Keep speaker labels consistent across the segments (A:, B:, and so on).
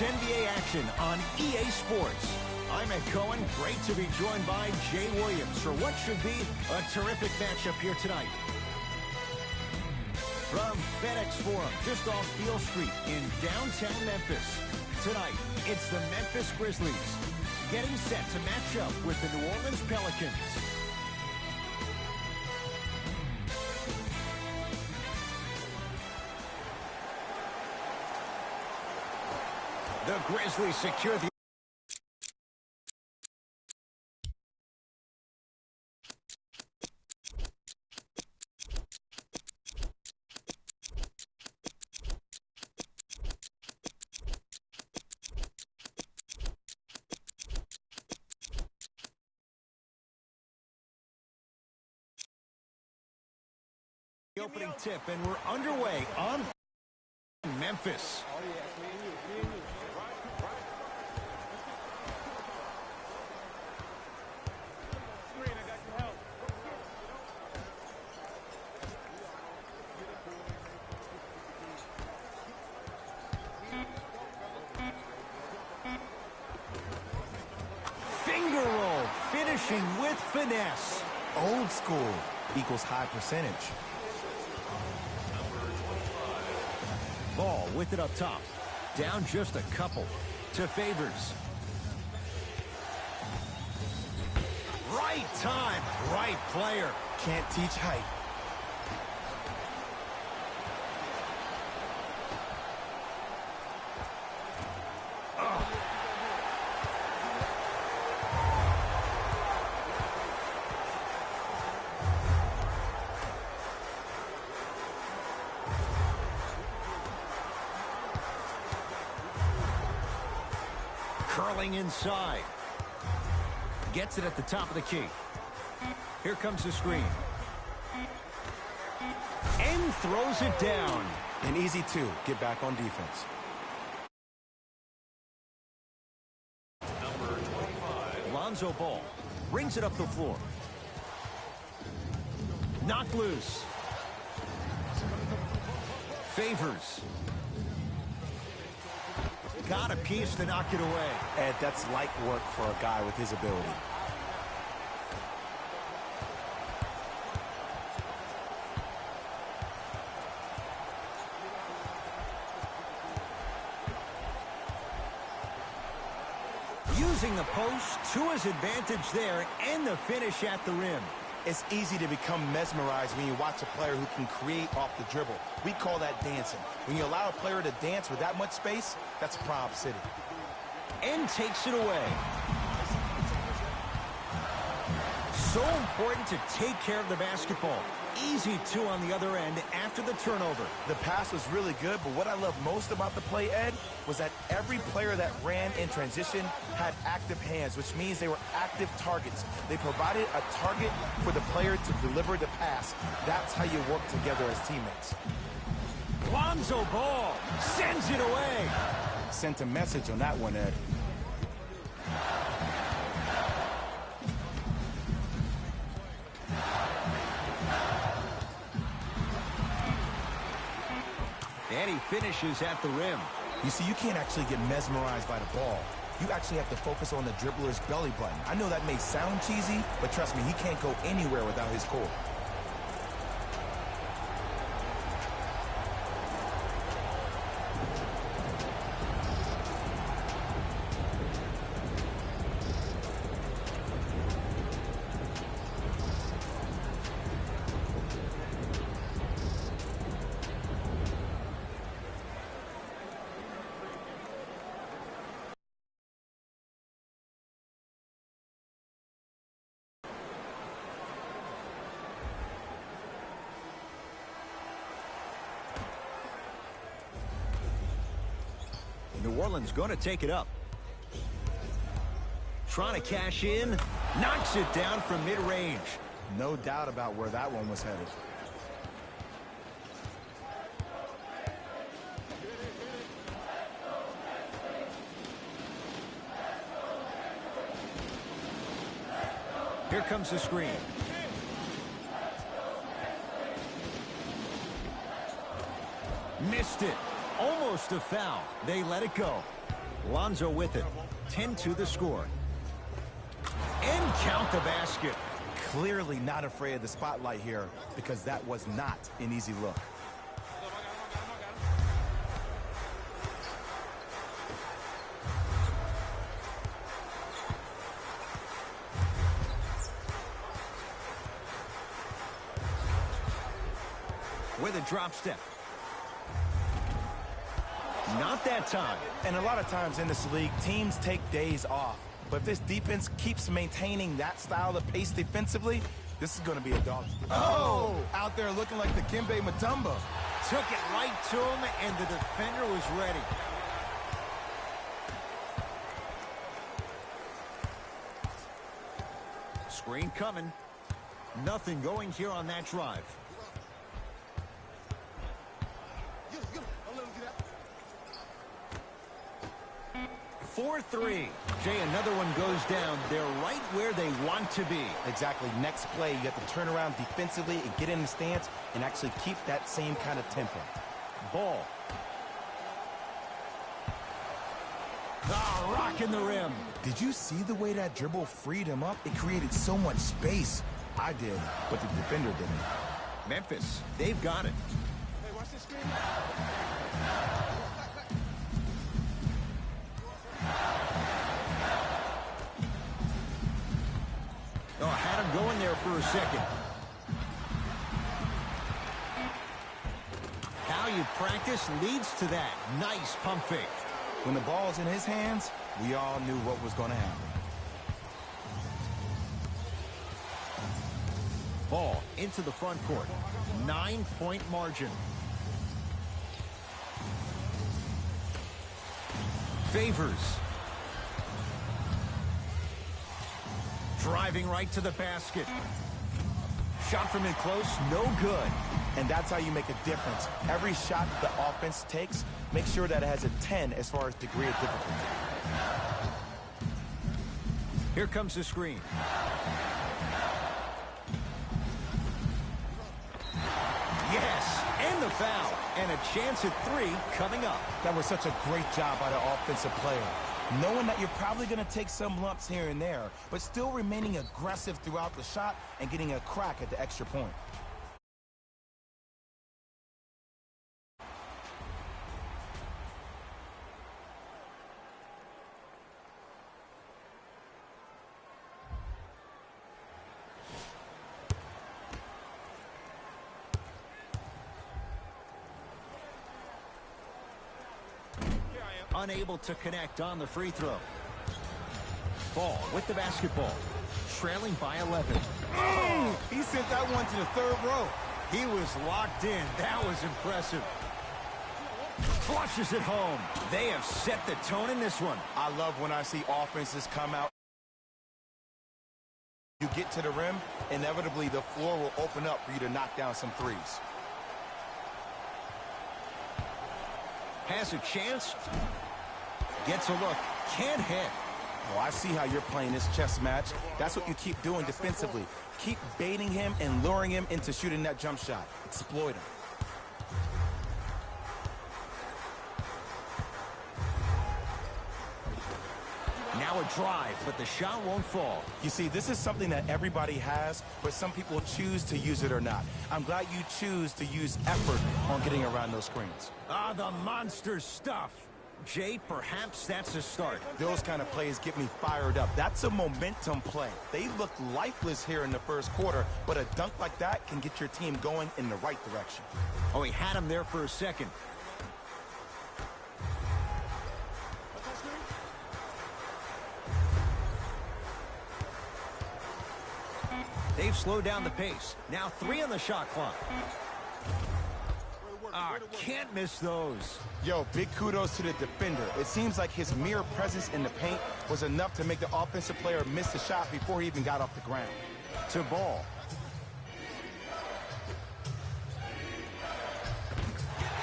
A: It's NBA action on EA Sports. I'm Ed Cohen. Great to be joined by Jay Williams for what should be a terrific matchup here tonight. From FedEx Forum, just off Beale Street in downtown Memphis. Tonight, it's the Memphis Grizzlies getting set to match up with the New Orleans Pelicans. The Grizzlies secure the opening tip, and we're underway on Memphis. Finger roll, finishing with finesse.
B: Old school equals high percentage.
A: Ball with it up top. Down just a couple to Favors. Right time, right player.
B: Can't teach height.
A: Curling inside. Gets it at the top of the key. Here comes the screen. And throws it down.
B: An easy two. Get back on defense.
A: Number 25. Lonzo Ball brings it up the floor. Knocked loose. Favors. Got a piece to knock it away.
B: Ed, that's light work for a guy with his ability.
A: Using the post to his advantage there, and the finish at the rim.
B: It's easy to become mesmerized when you watch a player who can create off the dribble. We call that dancing. When you allow a player to dance with that much space, that's Prob City.
A: And takes it away. So important to take care of the basketball. Easy two on the other end after the turnover.
B: The pass was really good, but what I love most about the play, Ed, was that every player that ran in transition had active hands, which means they were active targets. They provided a target for the player to deliver the pass. That's how you work together as teammates.
A: Lonzo Ball sends it away.
B: Sent a message on that one, Ed.
A: And he finishes at the rim.
B: You see, you can't actually get mesmerized by the ball. You actually have to focus on the dribbler's belly button. I know that may sound cheesy, but trust me, he can't go anywhere without his core.
A: New Orleans going to take it up. Trying to cash in. Knocks it down from mid-range.
B: No doubt about where that one was headed.
A: Here comes the screen. Missed it. Almost a foul. They let it go. Lonzo with it. 10-2 the score. And count the basket.
B: Clearly not afraid of the spotlight here because that was not an easy look.
A: With a drop step. Not that time.
B: And a lot of times in this league, teams take days off. But if this defense keeps maintaining that style of pace defensively, this is going to be a dog. Oh! Out there looking like the Kimbe Mutombo.
A: Took it right to him, and the defender was ready. Screen coming. Nothing going here on that drive. 4-3. Jay, another one goes down. They're right where they want to be.
B: Exactly. Next play, you have to turn around defensively and get in the stance and actually keep that same kind of tempo.
A: Ball. Ah, rocking the rim.
B: Did you see the way that dribble freed him up? It created so much space. I did, but the defender didn't.
A: Memphis, they've got it.
C: Hey, watch this screen.
A: Oh, had him going there for a second. How you practice leads to that. Nice pump fake.
B: When the ball's in his hands, we all knew what was going to happen.
A: Ball into the front court. 9-point margin. Favors. Driving right to the basket. Shot from in close, no good.
B: And that's how you make a difference. Every shot the offense takes, make sure that it has a 10 as far as degree of difficulty.
A: Here comes the screen. Yes, and the foul. And a chance at 3 coming up.
B: That was such a great job by the offensive player. Knowing that you're probably going to take some lumps here and there, but still remaining aggressive throughout the shot and getting a crack at the extra point.
A: Unable to connect on the free throw. Ball with the basketball. Trailing by 11.
B: Oh, he sent that one to the third row.
A: He was locked in. That was impressive. Flushes it home. They have set the tone in this one.
B: I love when I see offenses come out. You get to the rim, inevitably the floor will open up for you to knock down some threes.
A: Has a chance. Gets a look. Can't hit.
B: Oh, I see how you're playing this chess match. That's what you keep doing defensively. Keep baiting him and luring him into shooting that jump shot. Exploit him.
A: Now a drive, but the shot won't fall.
B: You see, this is something that everybody has, but some people choose to use it or not. I'm glad you choose to use effort on getting around those screens.
A: Ah, the monster stuff. Jay, perhaps that's a start.
B: Those kind of plays get me fired up. That's a momentum play. They look lifeless here in the first quarter, but a dunk like that can get your team going in the right direction.
A: Oh, he had him there for a second. They've slowed down the pace. Now 3 on the shot clock. Can't miss those.
B: Yo, big kudos to the defender. It seems like his mere presence in the paint was enough to make the offensive player miss the shot before he even got off the ground.
A: To Ball.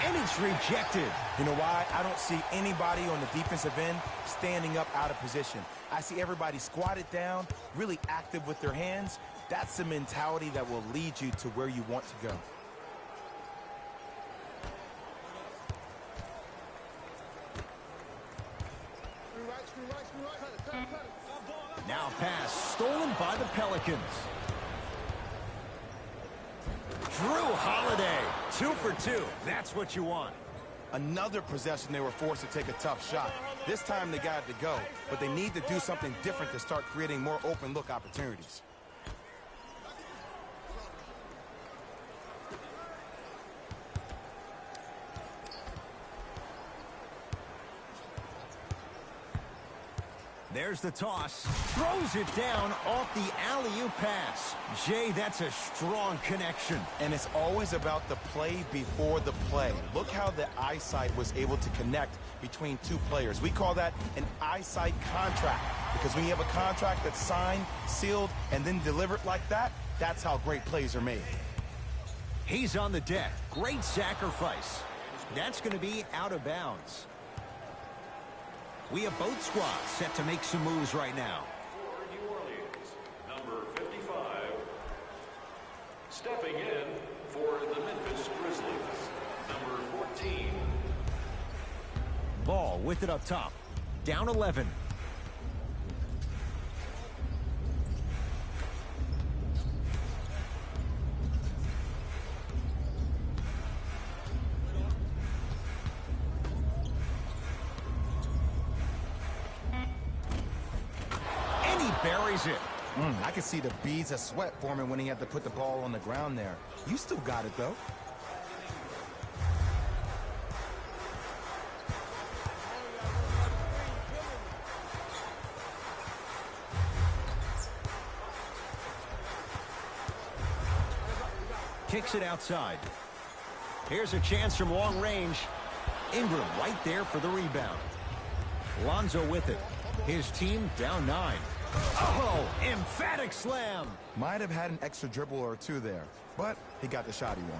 A: And it's rejected.
B: You know why? I don't see anybody on the defensive end standing up out of position. I see everybody squatted down, really active with their hands. That's the mentality that will lead you to where you want to go.
A: Now pass stolen by the Pelicans. Drew Holiday, 2 for 2. That's what you want.
B: Another possession they were forced to take a tough shot. This time they got it to go, but they need to do something different to start creating more open look opportunities.
A: There's the toss. Throws it down off the alley-oop pass. Jay, that's a strong connection.
B: And it's always about the play before the play. Look how the eyesight was able to connect between two players. We call that an eyesight contract. Because when you have a contract that's signed, sealed, and then delivered like that, that's how great plays are made.
A: He's on the deck. Great sacrifice. That's going to be out of bounds. We have both squads set to make some moves right now.
C: For New Orleans, number 55. Stepping in for the Memphis Grizzlies, number 14.
A: Ball with it up top. Down 11. Buries it.
B: I could see the beads of sweat forming when he had to put the ball on the ground there. You still got it, though.
A: Kicks it outside. Here's a chance from long range. Ingram right there for the rebound. Lonzo with it. His team down 9. Oh, emphatic slam.
B: Might have had an extra dribble or two there, but he got the shot he wanted.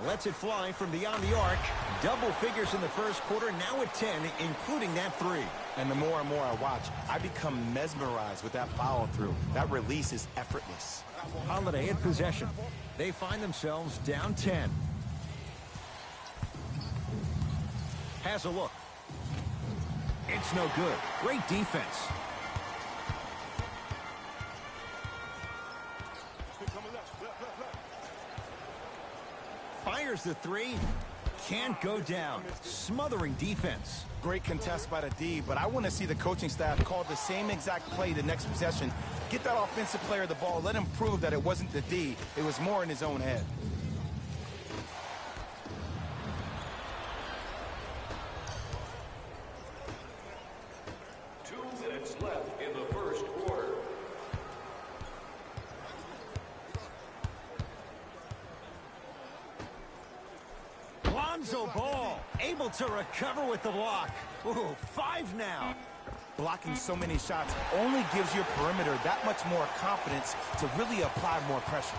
A: Lets it fly from beyond the arc. Double figures in the first quarter, now at 10, including that 3.
B: And the more and more I watch, I become mesmerized with that follow-through. That release is effortless.
A: Holiday in possession. They find themselves down 10. Has a look. It's no good. Great defense. Fires the 3. Can't go down. Smothering defense.
B: Great contest by the D, but I want to see the coaching staff call the same exact play the next possession. Get that offensive player the ball. Let him prove that it wasn't the D. It was more in his own head.
C: Minutes left in the first quarter.
A: Lonzo Ball able to recover with the block. Ooh, 5 now.
B: Blocking so many shots only gives your perimeter that much more confidence to really apply more pressure.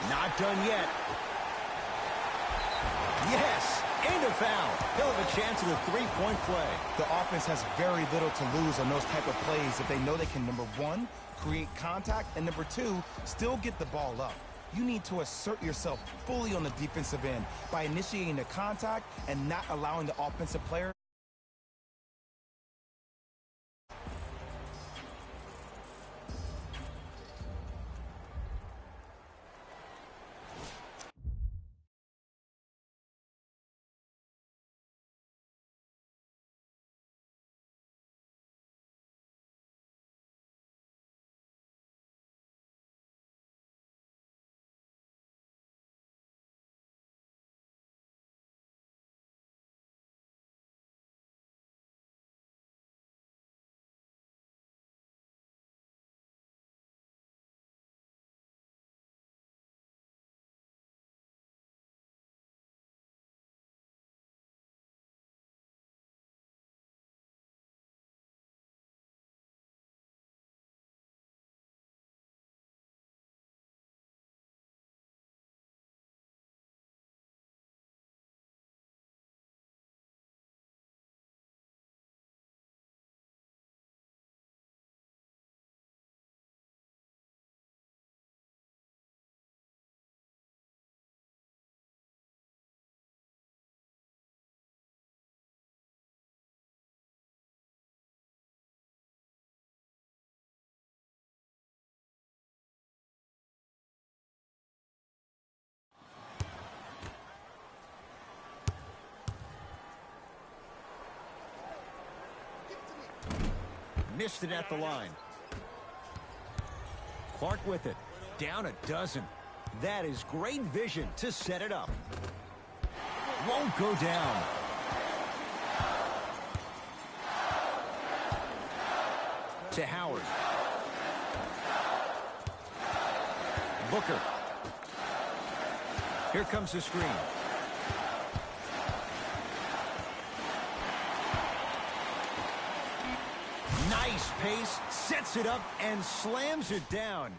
A: Not done yet. Yes, and a foul. He'll have a chance at a 3-point play.
B: The offense has very little to lose on those type of plays if they know they can, number 1, create contact, and number 2, still get the ball up. You need to assert yourself fully on the defensive end by initiating the contact and not allowing the offensive player
A: Missed it at the line. Clark with it. Down a dozen. That is great vision to set it up. Won't go down. To Howard. Booker. Here comes the screen. Nice pace, sets it up, and slams it down.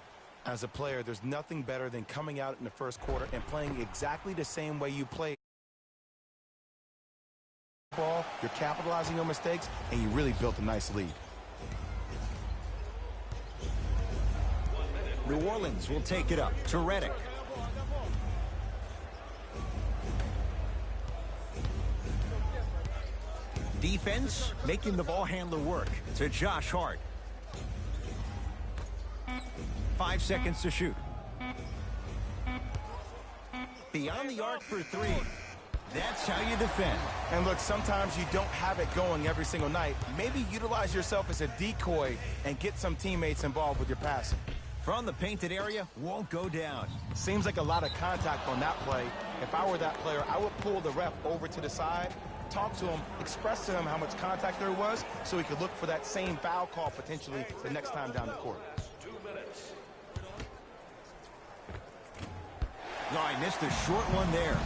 B: As a player, there's nothing better than coming out in the first quarter and playing exactly the same way you play ball. You're capitalizing on mistakes, and you really built a nice lead.
A: New Orleans will take it up to Redick. Defense making the ball handler work to Josh Hart. 5 seconds to shoot. Beyond the arc for three. That's how you defend.
B: And look, sometimes you don't have it going every single night. Maybe utilize yourself as a decoy and get some teammates involved with your passing.
A: From the painted area, won't go down.
B: Seems like a lot of contact on that play. If I were that player, I would pull the ref over to the side, talk to him, express to him how much contact there was so he could look for that same foul call potentially the next time down the court.
C: 2 minutes.
A: No, I missed a short one there.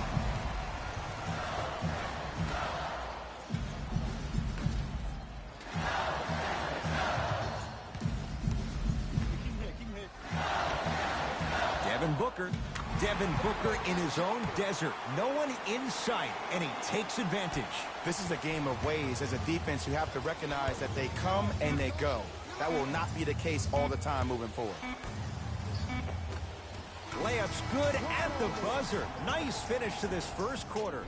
A: Devin Booker in his own desert. No one in sight, and he takes advantage.
B: This is a game of ways. As a defense, you have to recognize that they come and they go. That will not be the case all the time moving forward.
A: Layup's good at the buzzer. Nice finish to this first quarter.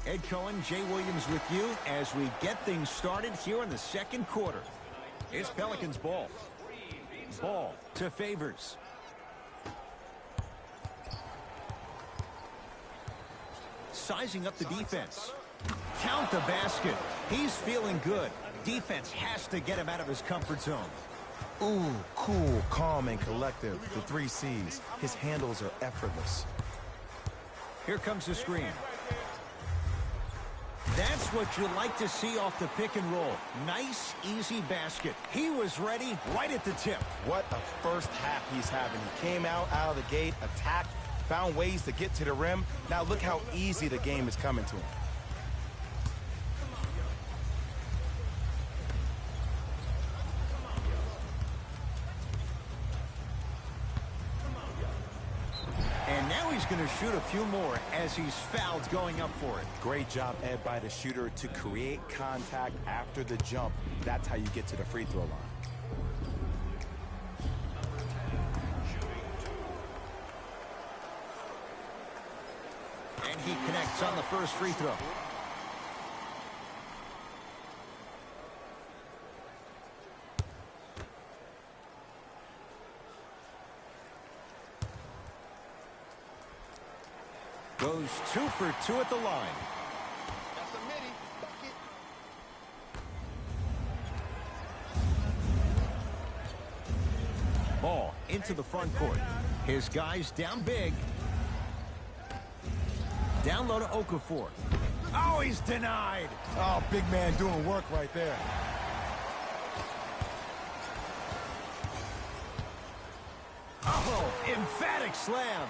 A: Ed Cohen, Jay Williams with you as we get things started here in the second quarter. It's Pelicans ball. Ball to Favors. Sizing up the defense. Count the basket. He's feeling good. Defense has to get him out of his comfort zone.
B: Ooh, cool, calm, and collective. The 3 C's. His handles are effortless.
A: Here comes the screen. That's what you like to see off the pick and roll. Nice, easy basket. He was ready right at the tip.
B: What a first half he's having. He came out of the gate, attacked, found ways to get to the rim. Now look how easy the game is coming to him.
A: And now he's going to shoot a few more as he's fouled going up for it.
B: Great job, Ed, by the shooter to create contact after the jump. That's how you get to the free throw line.
A: And he connects on the first free throw. Goes 2 for 2 at the line. Ball into the front court. His guys down big. Down low to Okafor. Oh, he's denied.
B: Oh, big man doing work right there.
A: Oh, emphatic slam.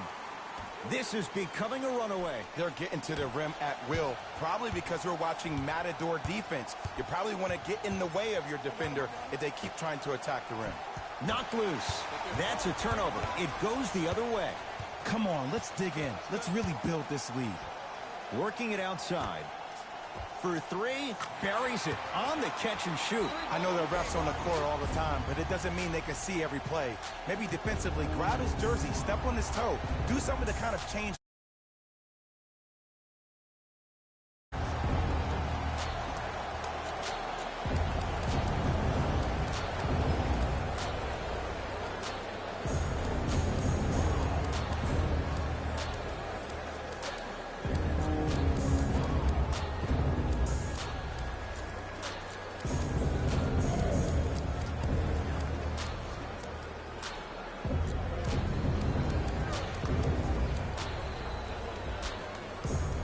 A: This is becoming a runaway.
B: They're getting to the rim at will, probably because we're watching Matador defense. You probably want to get in the way of your defender if they keep trying to attack the rim.
A: Knocked loose. That's a turnover. It goes the other way.
B: Come on, let's dig in. Let's really build this lead.
A: Working it outside. For three, buries it on the catch and shoot.
B: I know there are refs on the court all the time, but it doesn't mean they can see every play. Maybe defensively, grab his jersey, step on his toe, do something to kind of change.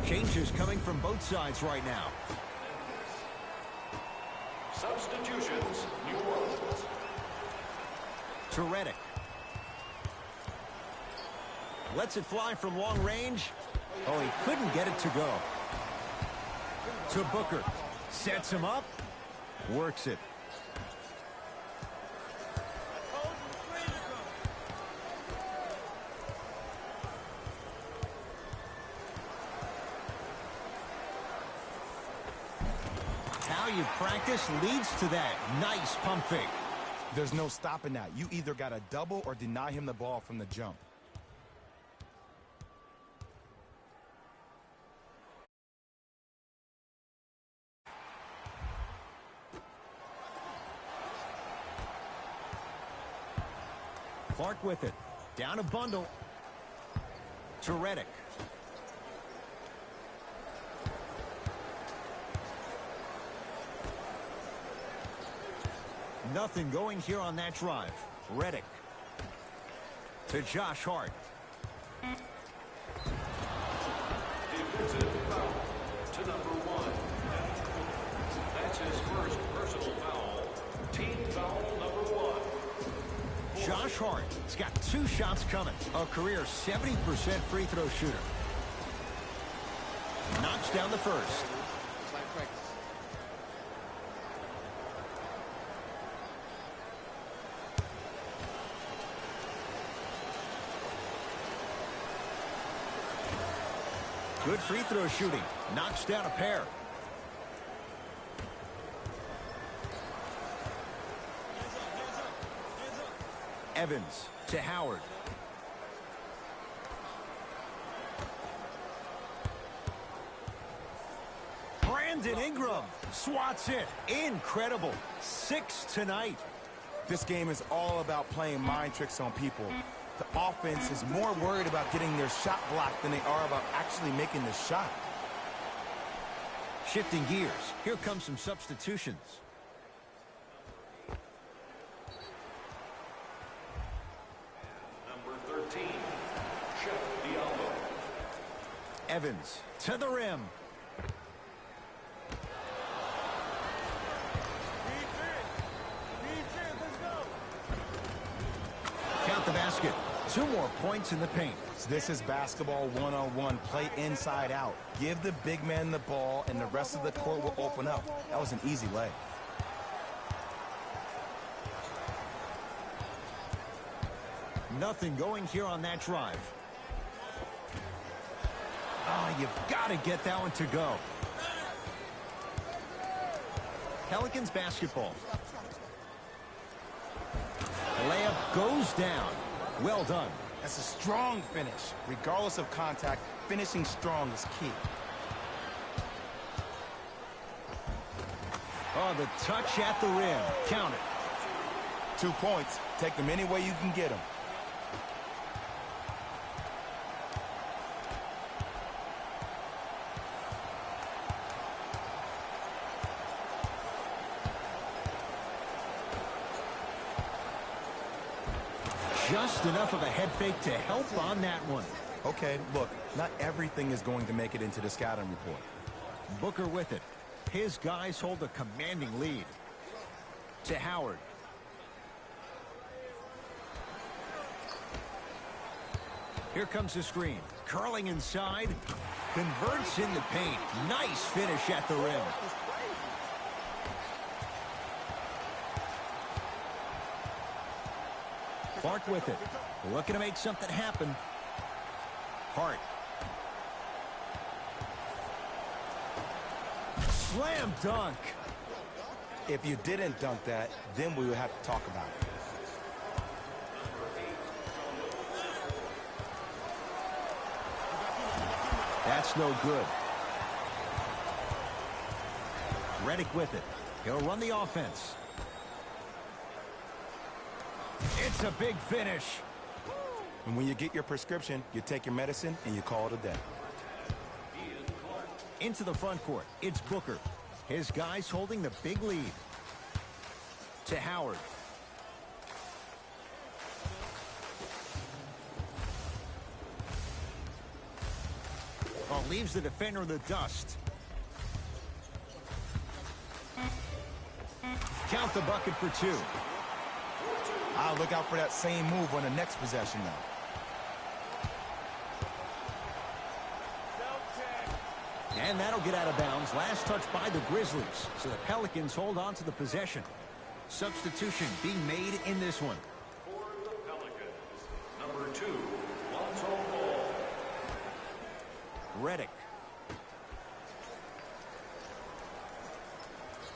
A: Changes coming from both sides right now.
C: Substitutions, New Orleans.
A: To Redick. Lets it fly from long range. Oh, he couldn't get it to go. To Booker. Sets him up. Works it. How you practice leads to that. Nice pump fake.
B: There's no stopping that. You either got to double or deny him the ball from the jump.
A: Clark with it. Down a bundle. To Redick. Nothing going here on that drive. Redick. To Josh Hart.
C: Defensive foul to number 1. That's his first personal foul. Team foul number 1.
A: Josh Hart has got 2 shots coming. A career 70% free throw shooter. Knocks down the first. Good free throw shooting. Knocks down a pair. Evans to Howard. Brandon Ingram swats it. Incredible. 6 tonight.
B: This game is all about playing mind tricks on people. The offense is more worried about getting their shot blocked than they are about actually making the shot.
A: Shifting gears. Here come some substitutions.
C: Number 13, Chef Diallo.
A: Evans to the rim. Count the basket. 2 more points in the paint.
B: This is basketball 1-on-1. Play inside out. Give the big man the ball, and the rest of the court will open up. That was an easy lay.
A: Nothing going here on that drive. Oh, you've got to get that one to go. Pelicans basketball. Layup goes down. Well done.
B: That's a strong finish. Regardless of contact, finishing strong is key.
A: Oh, the touch at the rim. Count it.
B: 2 points. Take them any way you can get them.
A: Just enough of a head fake to help on that one.
B: Okay, look, not everything is going to make it into the scouting report.
A: Booker with it. His guys hold a commanding lead. To Howard. Here comes the screen. Curling inside. Converts in the paint. Nice finish at the rim. Clark with it. Looking to make something happen. Hart. Slam dunk.
B: If you didn't dunk that, then we would have to talk about it.
A: That's no good. Redick with it. He'll run the offense. It's a big finish.
B: And when you get your prescription, you take your medicine and you call it a day.
A: Into the front court, it's Booker. His guys holding the big lead. To Howard. Oh, leaves the defender in the dust. Count the bucket for two.
B: I'll look out for that same move on the next possession now.
A: And that'll get out of bounds. Last touch by the Grizzlies. So the Pelicans hold on to the possession. Substitution being made in this one.
C: For the Pelicans, number 2, Lonzo Ball.
A: Redick.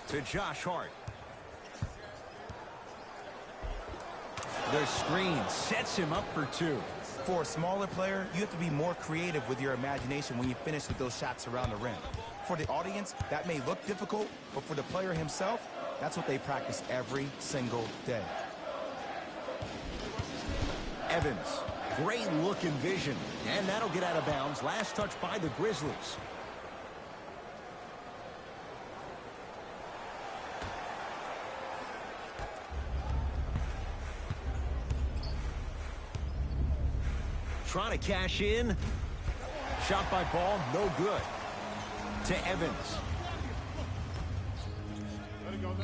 A: To Josh Hart. The screen sets him up for two.
B: For a smaller player, you have to be more creative with your imagination when you finish with those shots around the rim. For the audience, that may look difficult, but for the player himself, that's what they practice every single day.
A: Evans. Great look and vision. And that'll get out of bounds. Last touch by the Grizzlies. Trying to cash in. Shot by Ball, no good. To Evans.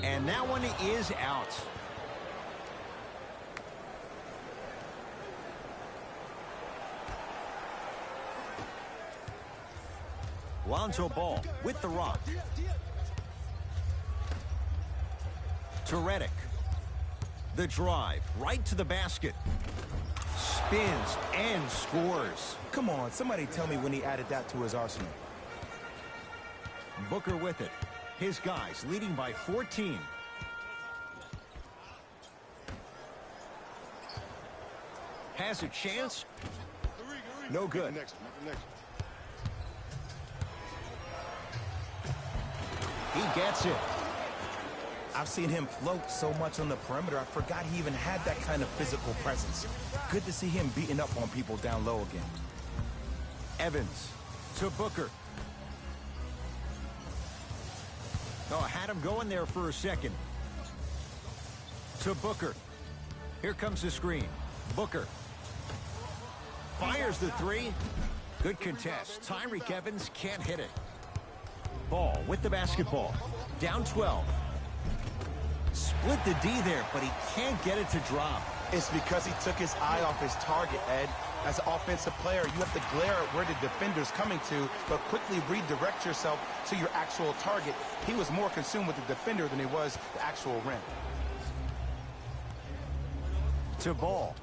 A: And that one is out. Lonzo Ball with the rock. To Redick. The drive right to the basket. Spins and scores.
B: Come on, somebody tell me when he added that to his arsenal.
A: Booker with it. His guys leading by 14. Has a chance. No good. He gets it.
B: I've seen him float so much on the perimeter, I forgot he even had that kind of physical presence. Good to see him beating up on people down low again.
A: Evans to Booker. Oh, had him going there for a second. To Booker. Here comes the screen. Booker. Fires the three. Good contest. Tyreke Evans can't hit it. Ball with the basketball. Down 12. Split the D there, but he can't get it to drop.
B: It's because he took his eye off his target, Ed. As an offensive player, you have to glare at where the defender's coming to, but quickly redirect yourself to your actual target. He was more consumed with the defender than he was the actual rim.
A: To Ball.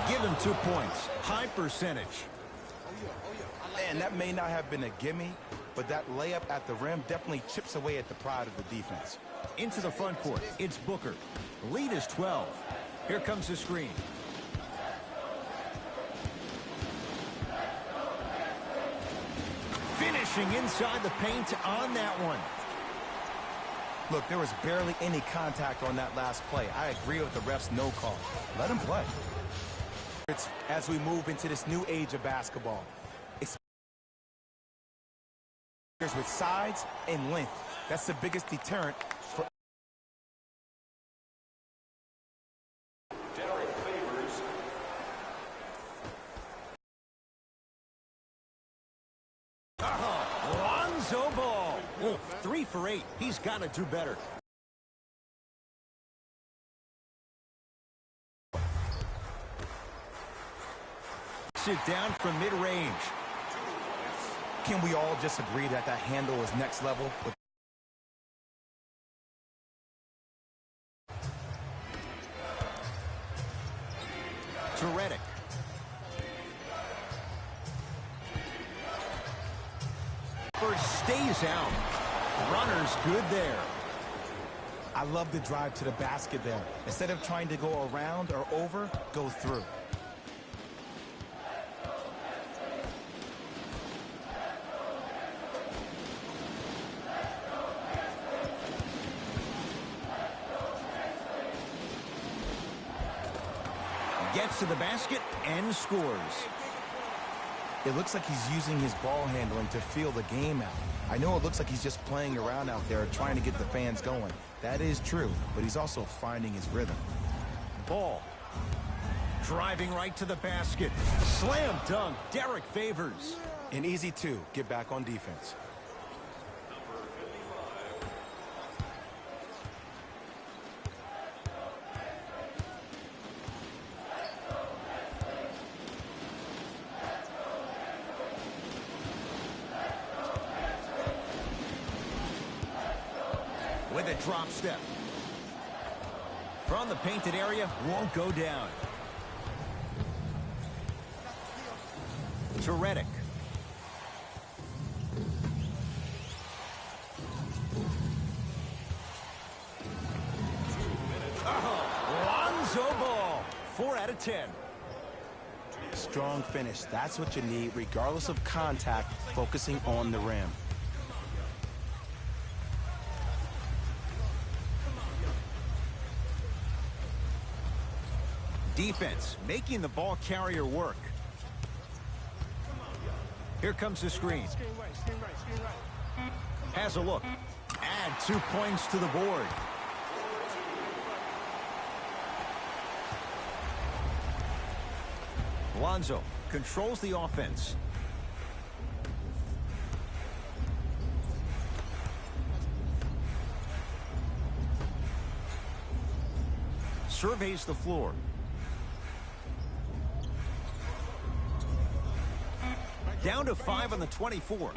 A: Give him 2 points. High percentage.
B: And that may not have been a gimme, but that layup at the rim definitely chips away at the pride of the defense.
A: Into the front court, it's Booker. The lead is 12. Here comes the screen. Finishing inside the paint on that one.
B: Look, there was barely any contact on that last play. I agree with the ref's no call. Let him play. It's as we move into this new age of basketball. With size and length. That's the biggest deterrent for
C: Derek Favors.
A: Lonzo Ball. Oh, 3 for 8. He's got to do better. Sit down from mid-range.
B: Can we all just agree that that handle is next level?
A: To Reddick. Stays out. Runner's good there.
B: I love the drive to the basket there. Instead of trying to go around or over, go through.
A: Gets to the basket and scores.
B: It looks like he's using his ball handling to feel the game out. I know it looks like he's just playing around out there trying to get the fans going. That is true, but he's also finding his rhythm.
A: Ball. Driving right to the basket. Slam dunk. Derek Favors.
B: An easy two. Get back on defense.
A: With a drop step. From the painted area, won't go down. To Reddick. Lonzo Ball. 4 out of 10.
B: Strong finish. That's what you need, regardless of contact, focusing on the rim.
A: Defense making the ball carrier work. Here comes the screen. Has a look. Add 2 points to the board. Lonzo controls the offense. Surveys the floor. Down to 5 on the 24.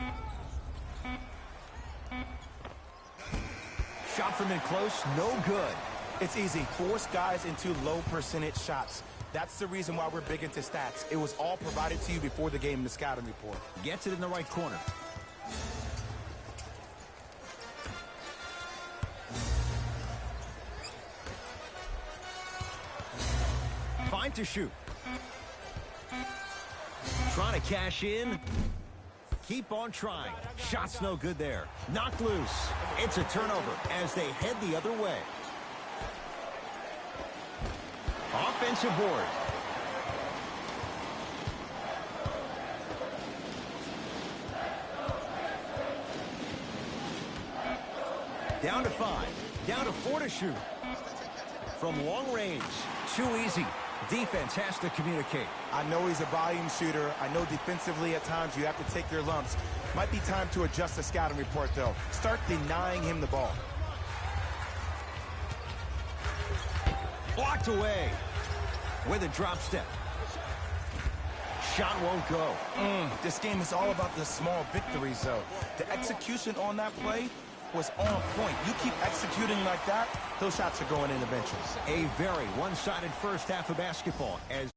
A: Shot from in close, no good.
B: It's easy. Force guys into low percentage shots. That's the reason why we're big into stats. It was all provided to you before the game in the scouting report.
A: Gets it in the right corner. Fine to shoot. Trying to cash in. Keep on trying. Shot's no good there. Knocked loose. It's a turnover as they head the other way. Offensive board. Down to 5. Down to 4 to shoot. From long range. Too easy. Defense has to communicate.
B: I know he's a volume shooter. I know defensively at times you have to take your lumps. Might be time to adjust the scouting report, though. Start denying him the ball.
A: Blocked away. With a drop step. Shot won't go.
B: This game is all about the small victories, though. The execution on that play was on point. You keep executing like that, those shots are going in eventually.
A: A very one-sided first half of basketball as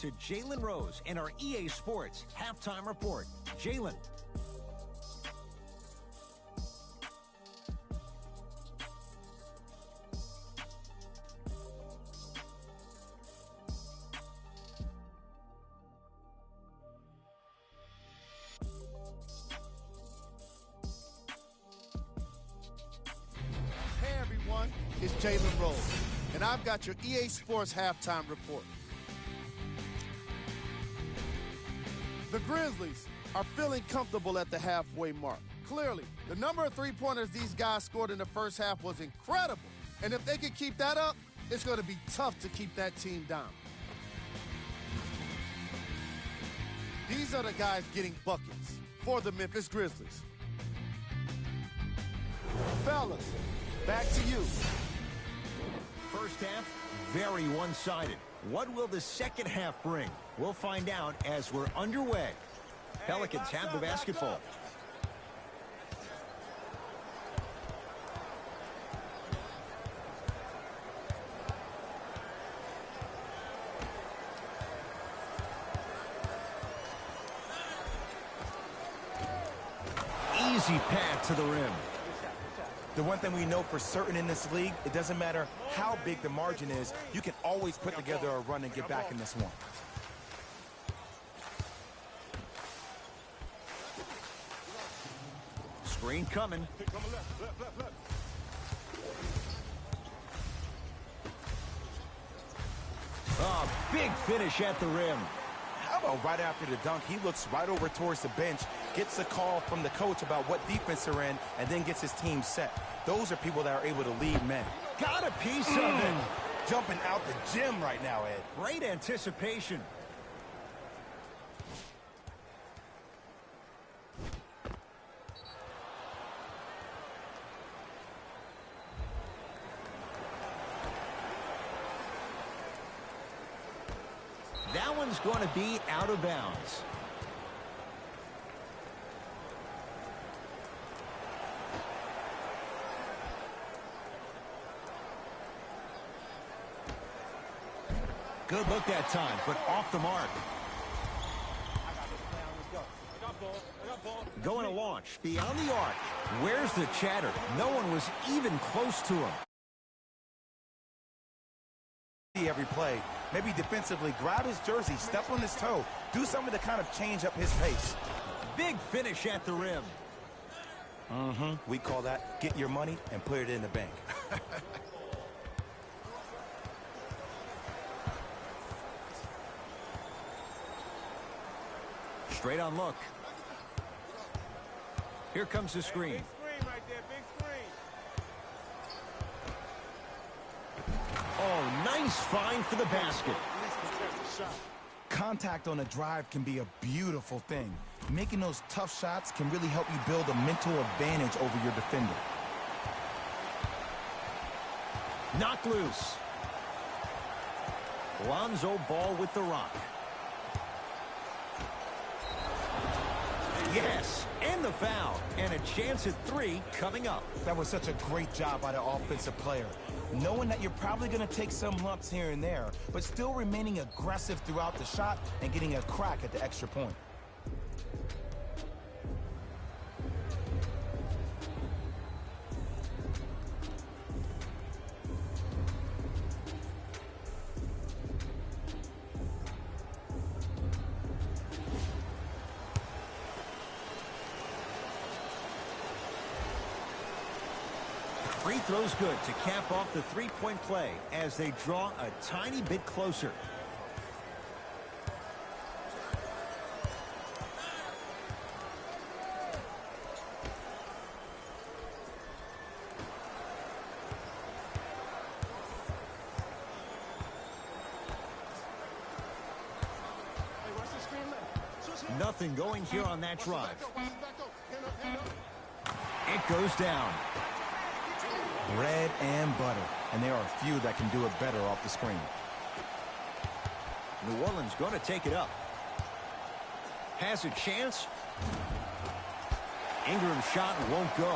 A: to Jalen Rose and our EA Sports halftime report. Jalen.
D: It's Jalen Rose, and I've got your EA Sports halftime report. The Grizzlies are feeling comfortable at the halfway mark. Clearly, the number of three-pointers these guys scored in the first half was incredible, and if they can keep that up, it's going to be tough to keep that team down. These are the guys getting buckets for the Memphis Grizzlies. Fellas, back to you.
A: First half, very one-sided. What will the second half bring? We'll find out as we're underway. Pelicans have the basketball. pad to the rim.
B: The one thing we know for certain in this league, it doesn't matter how big the margin is, you can always put together a run and get back in this one.
A: Screen coming. Oh, big finish at the rim.
B: How about right after the dunk, he looks right over towards the bench, gets a call from the coach about what defense they're in, and then gets his team set. Those are people that are able to lead men.
A: Got a piece of it.
B: Jumping out the gym right now, Ed.
A: Great anticipation. That one's going to be out of bounds. Good look that time, but off the mark. Going to launch beyond the arc. Where's the chatter? No one was even close to him.
B: Every play, maybe defensively, grab his jersey, step on his toe, do something to kind of change up his pace.
A: Big finish at the rim.
B: We call that get your money and put it in the bank.
A: Straight on look. Here comes the screen.
E: Big screen right there, big screen.
A: Oh, nice find for the basket.
B: Contact on a drive can be a beautiful thing. Making those tough shots can really help you build a mental advantage over your defender.
A: Knocked loose. Lonzo Ball with the rock. Yes, and the foul. And a chance at 3 coming up.
B: That was such a great job by the offensive player. Knowing that you're probably going to take some lumps here and there, but still remaining aggressive throughout the shot and getting a crack at the extra point.
A: Free throw's good to cap off the three-point play as they draw a tiny bit closer. Nothing going here on that drive. It goes down.
B: Bread and butter, and there are a few that can do it better off the screen.
A: New Orleans going to take it up. Has a chance. Ingram's shot won't go.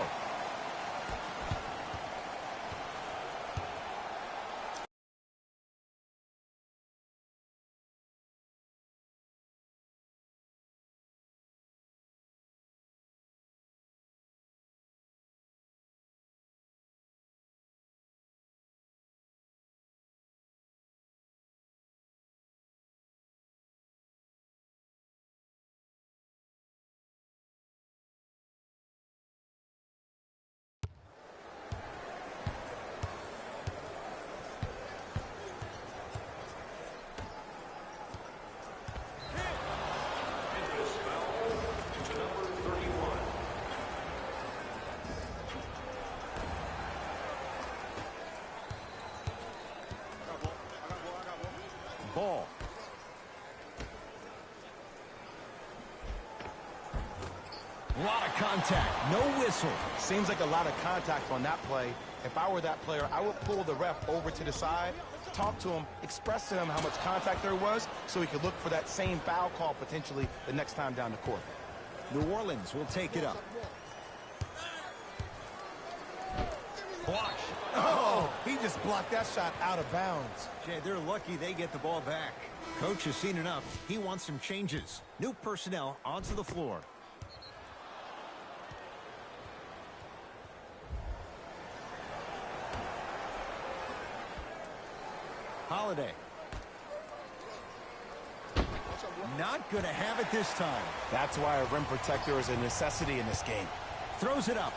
A: Ball. A lot of contact, no whistle.
B: Seems like a lot of contact on that play. If I were that player, I would pull the ref over to the side, talk to him, express to him how much contact there was so he could look for that same foul call potentially the next time down the court.
A: New Orleans will take it up. Blocked.
B: Oh, he just blocked that shot out of bounds.
A: Jay, they're lucky they get the ball back. Coach has seen enough. He wants some changes. New personnel onto the floor. Holiday. Not going to have it this time.
B: That's why a rim protector is a necessity in this game.
A: Throws it up.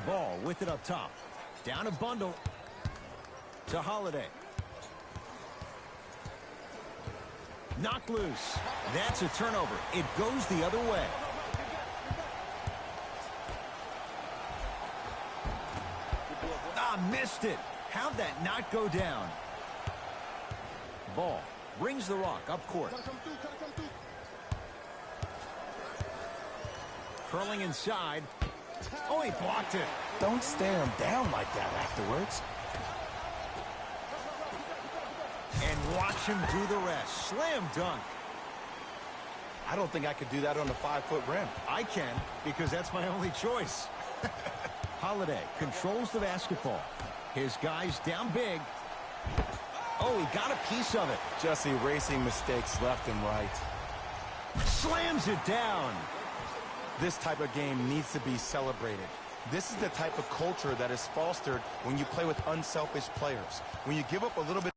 A: Ball with it up top. Down a bundle to Holiday. Knocked loose. That's a turnover. It goes the other way. Missed it. How'd that not go down? Ball brings the rock up court. Curling inside. Oh, he blocked it.
B: Don't stare him down like that afterwards.
A: And watch him do the rest. Slam dunk.
B: I don't think I could do that on a 5-foot rim.
A: I can, because that's my only choice. Holiday controls the basketball. His guys down big. Oh, he got a piece of it.
B: Just erasing mistakes left and right.
A: Slams it down.
B: This type of game needs to be celebrated. This is the type of culture that is fostered when you play with unselfish players. When you give up a little bit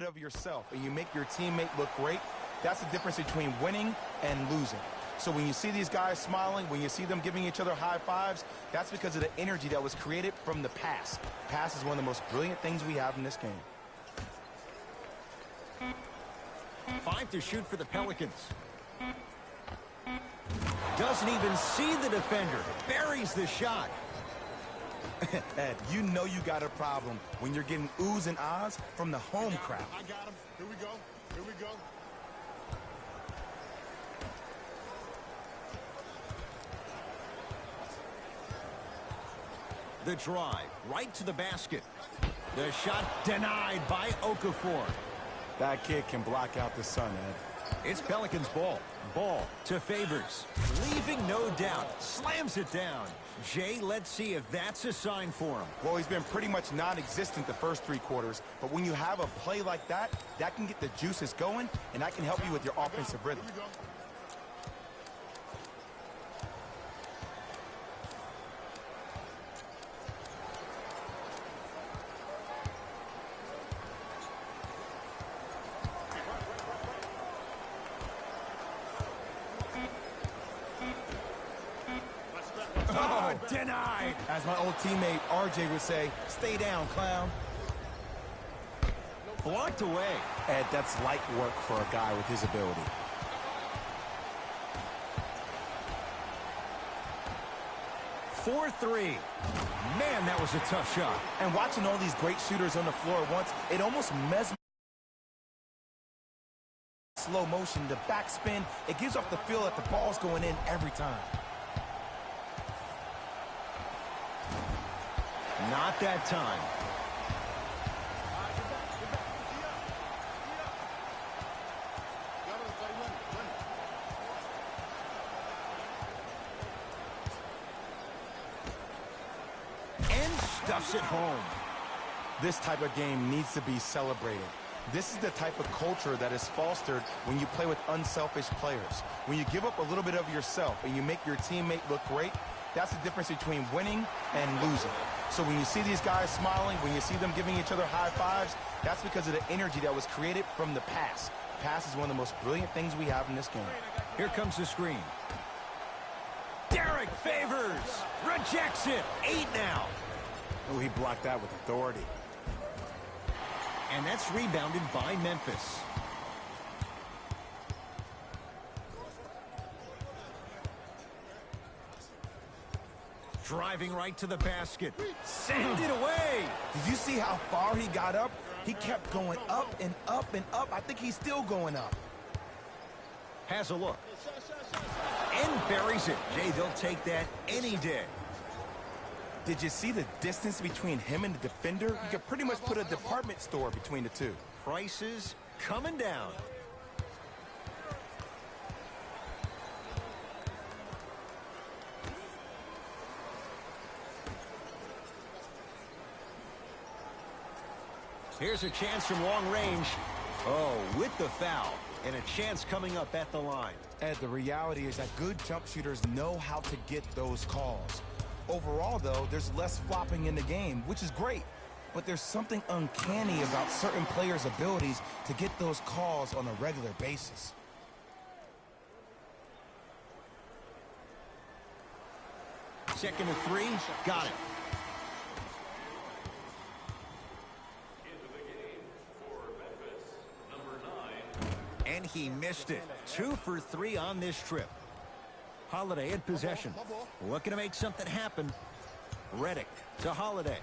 B: of yourself and you make your teammate look great, that's the difference between winning and losing. So when you see these guys smiling, when you see them giving each other high fives, that's because of the energy that was created from the pass. Pass is one of the most brilliant things we have in this game.
A: 5 to shoot for the Pelicans. Doesn't even see the defender. Buries the shot.
B: Ed, you know you got a problem when you're getting oohs and ahs from the home crowd.
D: I got him. Here we go. Here we go.
A: The drive right to the basket. The shot denied by Okafor.
B: That kid can block out the sun, Ed.
A: It's Pelicans ball. Ball to Favors. Leaving no doubt. Slams it down. Jay, let's see if that's a sign for him.
B: Well, he's been pretty much non-existent the first 3 quarters, but when you have a play like that, that can get the juices going, and that can help you with your offensive rhythm.
A: Oh, denied.
B: As my old teammate RJ would say, stay down, clown.
A: Blocked away.
B: Ed, that's light work for a guy with his ability.
A: For 3. Man, that was a tough shot.
B: And watching all these great shooters on the floor at once, it almost mesmerizes. Slow motion, the backspin, it gives off the feel that the ball's going in every time.
A: Not that time. And stuffs it home.
B: This type of game needs to be celebrated. This is the type of culture that is fostered when you play with unselfish players. When you give up a little bit of yourself and you make your teammate look great, that's the difference between winning and losing. So when you see these guys smiling, when you see them giving each other high fives, that's because of the energy that was created from the pass. Pass is one of the most brilliant things we have in this game.
A: Here comes the screen. Derek Favors rejects it. 8 now.
B: Oh, he blocked that with authority.
A: And that's rebounded by Memphis. Driving right to the basket. Send it away.
B: Did you see how far he got up? He kept going up and up and up. I think he's still going up.
A: Has a look. And buries it. Jay, they'll take that any day.
B: Did you see the distance between him and the defender? You could pretty much put a department store between the two.
A: Prices coming down. Here's a chance from long range. Oh, with the foul. And a chance coming up at the line.
B: Ed, the reality is that good jump shooters know how to get those calls. Overall, though, there's less flopping in the game, which is great. But there's something uncanny about certain players' abilities to get those calls on a regular basis.
A: Second to three. Got it.
C: Into the game for Memphis, number 9.
A: And he missed it. 2 for 3 on this trip. Holiday in possession. Looking to make something happen. Redick to Holiday.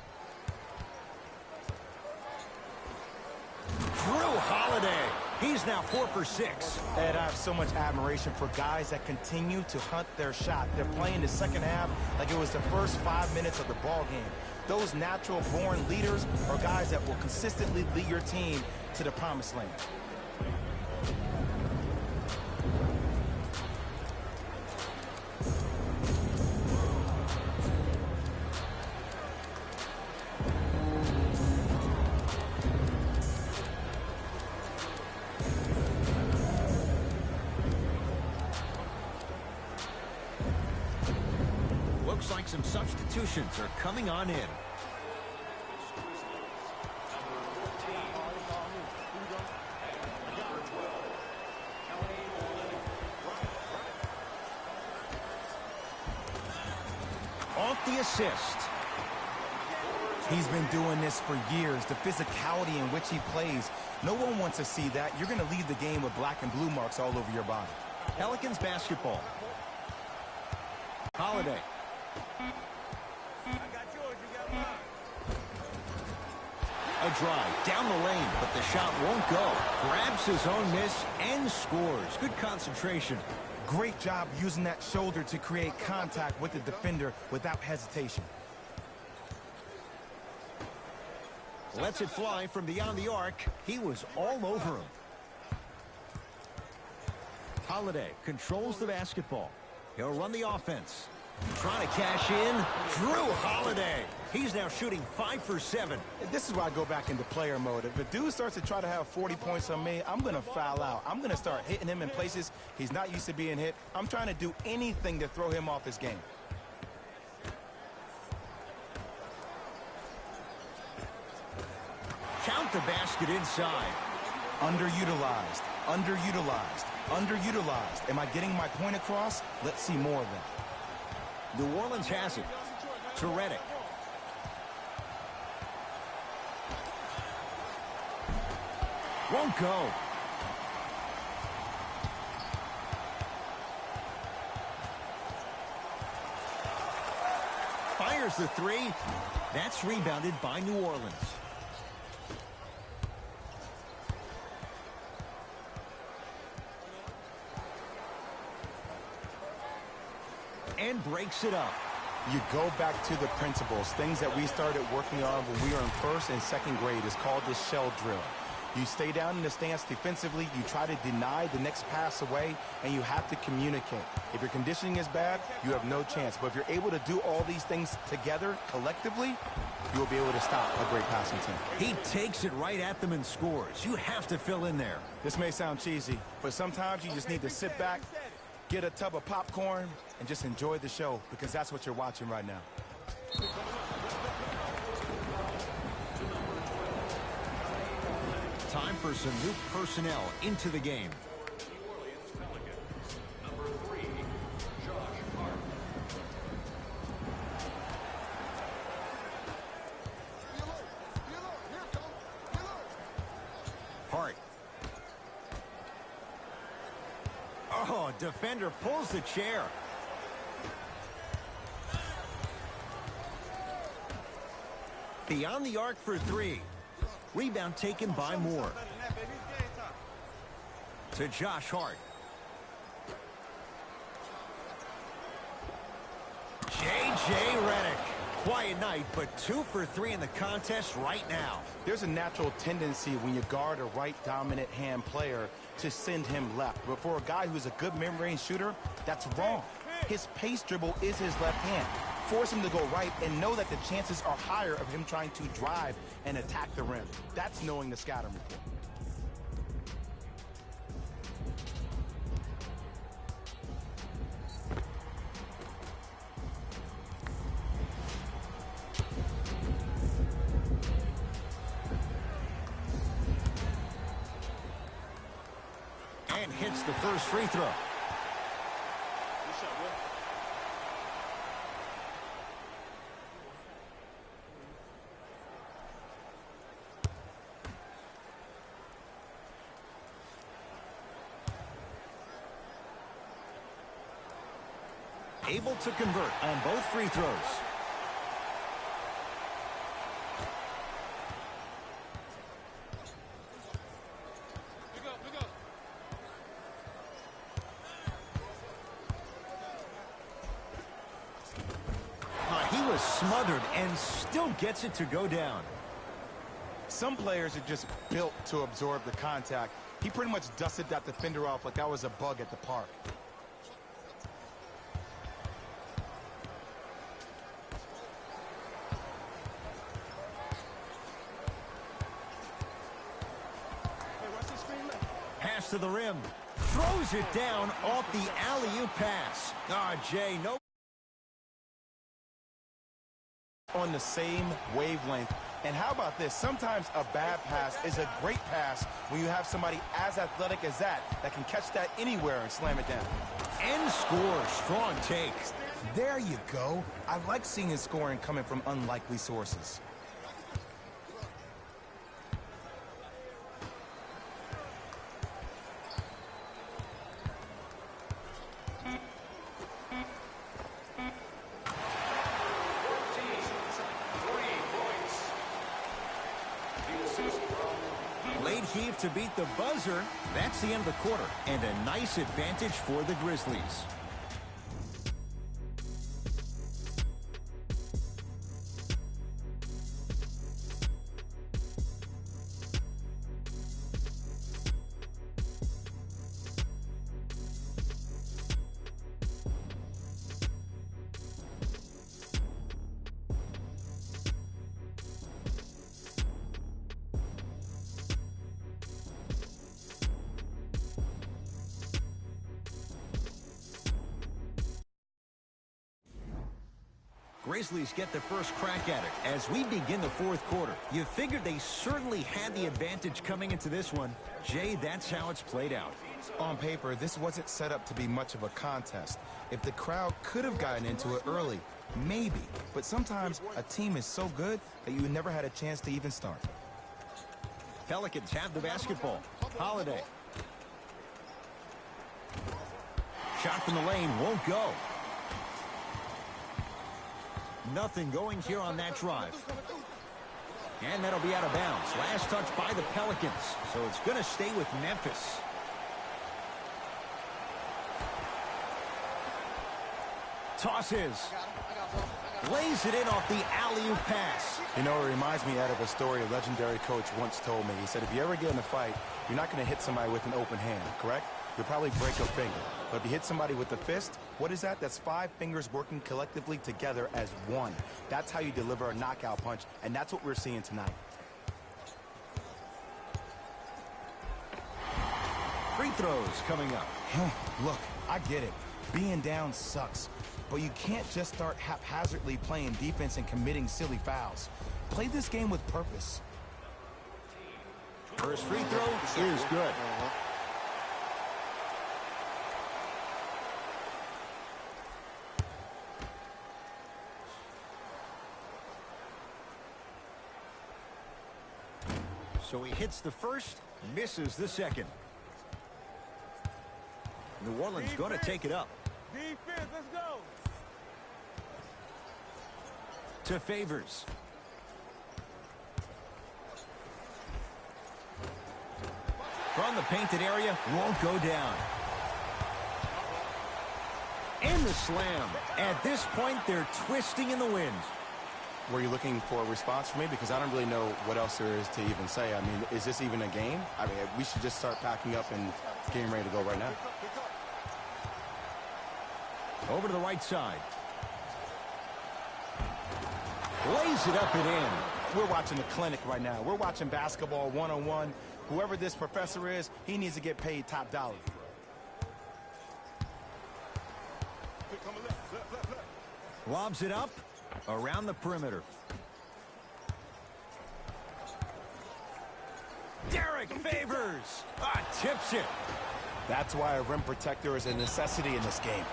A: Drew Holiday. He's now 4 for 6.
B: Ed, I have so much admiration for guys that continue to hunt their shot. They're playing the second half like it was the first 5 minutes of the ball game. Those natural-born leaders are guys that will consistently lead your team to the promised land.
A: Looks like some substitutions are coming on in. Off the assist.
B: He's been doing this for years. The physicality in which he plays, no one wants to see that. You're going to leave the game with black and blue marks all over your body.
A: Pelicans basketball. Holiday.
E: I got yours, you got mine.
A: A drive down the lane, but the shot won't go. Grabs his own miss and scores. Good concentration.
B: Great job using that shoulder to create contact with the defender without hesitation.
A: Lets it fly from beyond the arc. He was all over him. Holiday controls the basketball. He'll run the offense. Trying to cash in. Drew Holiday. He's now shooting 5 for 7.
B: This is why I go back into player mode. If a dude starts to try to have 40 points on me, I'm going to foul out. I'm going to start hitting him in places he's not used to being hit. I'm trying to do anything to throw him off his game.
A: Count the basket inside.
B: Underutilized, underutilized, underutilized. Am I getting my point across? Let's see more of that.
A: New Orleans has it. To Redick. Won't go. Fires the three. That's rebounded by New Orleans. And breaks it up.
B: You go back to the principles, things that we started working on when we were in first and second grade. Is called the shell drill. You stay down in the stance defensively, you try to deny the next pass away, and you have to communicate. If your conditioning is bad, you have no chance. But if you're able to do all these things together, collectively, you will be able to stop a great passing team.
A: He takes it right at them and scores. You have to fill in there.
B: This may sound cheesy, but sometimes you just need to sit back, get a tub of popcorn, and just enjoy the show, because that's what you're watching right now.
A: Time for some new personnel into the game.
C: New Orleans Pelicans, number 3, Josh Hart.
A: Hart. Oh, defender pulls the chair. Beyond the arc for three. Rebound taken by Moore. To Josh Hart. J.J. Redick. Quiet night, but 2 for 3 in the contest right now.
B: There's a natural tendency when you guard a right dominant hand player to send him left. But for a guy who's a good mid-range shooter, that's wrong. His pace dribble is his left hand. force him to go right and know that the chances are higher of him trying to drive and attack the rim. That's knowing the scouting report.
A: And hits the first free throw. Able to convert on both free throws. He was smothered and still gets it to go down.
B: Some players are just built to absorb the contact. He pretty much dusted that defender off like that was a bug at the park.
A: Pass to the rim. Throws it down off the alley-oop pass. Jay, no.
B: On the same wavelength. And how about this? Sometimes a bad pass is a great pass when you have somebody as athletic as that can catch that anywhere and slam it down.
A: And score. Strong take.
B: There you go. I like seeing his scoring coming from unlikely sources.
A: Late heave to beat the buzzer. That's the end of the quarter, and a nice advantage for the Grizzlies. Grizzlies get the first crack at it as we begin the fourth quarter. You figured they certainly had the advantage coming into this one. Jay, that's how it's played out.
B: On paper, this wasn't set up to be much of a contest. If the crowd could have gotten into it early, maybe. But sometimes a team is so good that you never had a chance to even start.
A: Pelicans have the basketball. Holiday. Shot from the lane won't go. Nothing going here on that drive. And that'll be out of bounds. Last touch by the Pelicans. So it's going to stay with Memphis. Tosses. Lays it in off the alley-oop pass.
B: You know, it reminds me out of a story a legendary coach once told me. He said, if you ever get in a fight, you're not going to hit somebody with an open hand, correct? You'll probably break a finger. But if you hit somebody with a fist, what is that? That's 5 fingers working collectively together as one. That's how you deliver a knockout punch, and that's what we're seeing tonight.
A: Free throws coming up.
B: Look, I get it. Being down sucks. But you can't just start haphazardly playing defense and committing silly fouls. Play this game with purpose.
A: First free throw is good. So he hits the first, misses the second. New Orleans going to take it up.
E: Defense, let's go.
A: To Favors. From the painted area, won't go down. And the slam. At this point, they're twisting in the wind.
B: Were you looking for a response from me? Because I don't really know what else there is to even say. I mean, is this even a game? I mean, we should just start packing up and getting ready to go right now.
A: Over to the right side. Lays it up and in.
B: We're watching a clinic right now. We're watching basketball one-on-one. Whoever this professor is, he needs to get paid top dollar.
A: Lobs it up around the perimeter. Derek Favors. Tips it.
B: That's why a rim protector is a necessity in this game.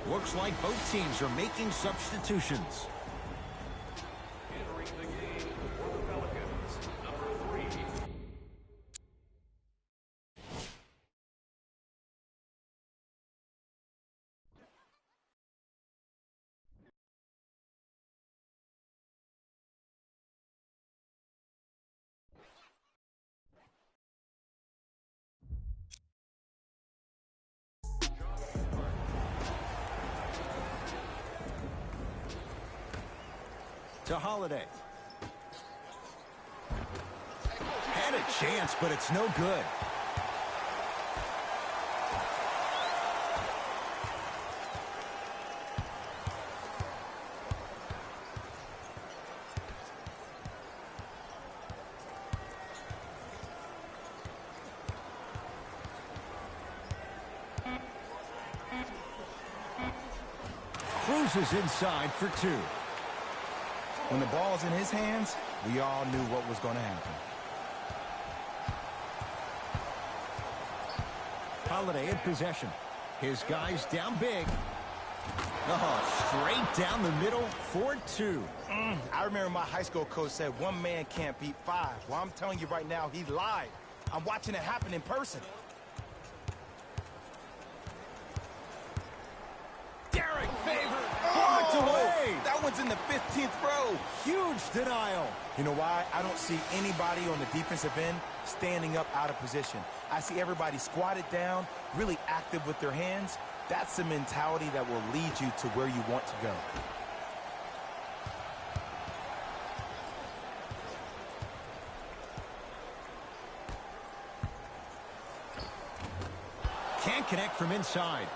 A: Looks like both teams are making substitutions.
C: Entering the game for the Pelicans, number 3.
A: To Holiday. Had a chance, but it's no good. Cruises inside for 2.
B: When the ball's in his hands, we all knew what was going to happen.
A: Holiday in possession. His guys down big. Straight down the middle for 2.
B: I remember my high school coach said one man can't beat 5. Well, I'm telling you right now, he lied. I'm watching it happen in person.
A: Derek Favors blocked away.
B: That one's in the 15th row.
A: Huge denial.
B: You know why? I don't see anybody on the defensive end standing up out of position. I see everybody squatted down, really active with their hands. That's the mentality that will lead you to where you want to go.
A: Can't connect from inside.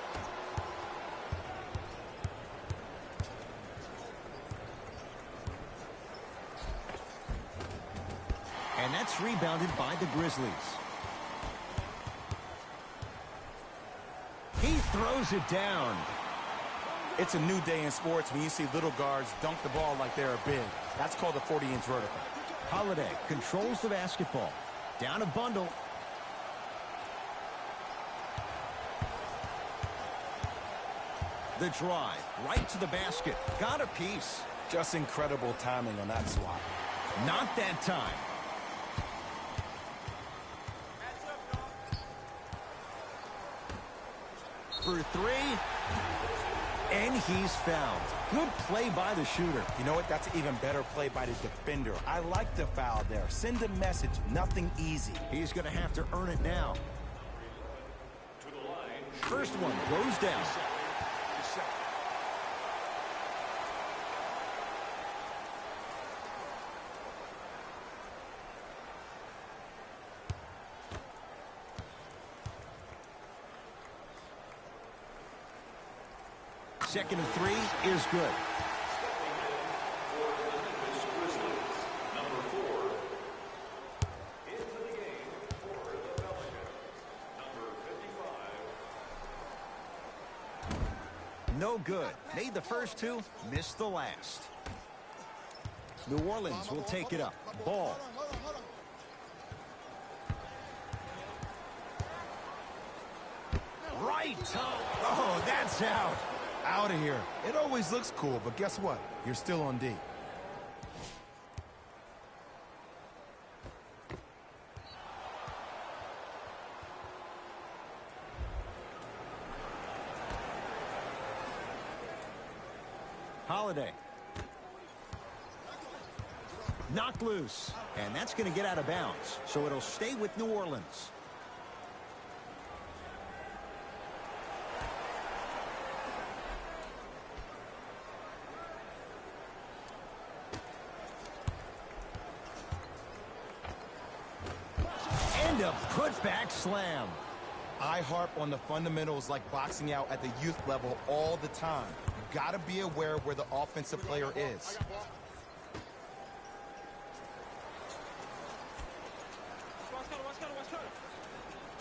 A: And that's rebounded by the Grizzlies. He throws it down.
B: It's a new day in sports when you see little guards dunk the ball like they're big. That's called a 40-inch vertical.
A: Holiday controls the basketball. Down a bundle. The drive, right to the basket. Got a piece.
B: Just incredible timing on that swat.
A: Not that time. For 3. And he's fouled. Good play by the shooter.
B: You know what? That's an even better play by the defender. I like the foul there. Send a message. Nothing easy.
A: He's going to have to earn it now. First one goes down. Second and 3 is good.
C: For the Memphis Grizzlies, number 4. Into the game for the Pelicans, number 55.
A: No good. Made the first 2, missed the last. New Orleans will take it up. Ball. Right toe. Oh, that's out.
B: Out of here. It always looks cool, but guess what? You're still on D.
A: Holiday. Knocked loose. And that's going to get out of bounds. So it'll stay with New Orleans. And a putback slam.
B: I harp on the fundamentals like boxing out at the youth level all the time. got to be aware where the offensive player is.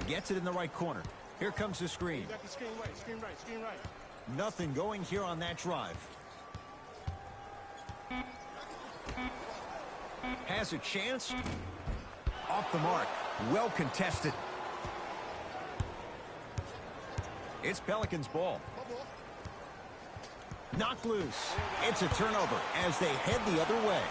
A: Gets it in the right corner. Here comes the screen.
E: Screen right.
A: Nothing going here on that drive. Has a chance. Off the mark. Well contested. It's Pelicans ball. Knocked loose. It's a turnover as they head the other way.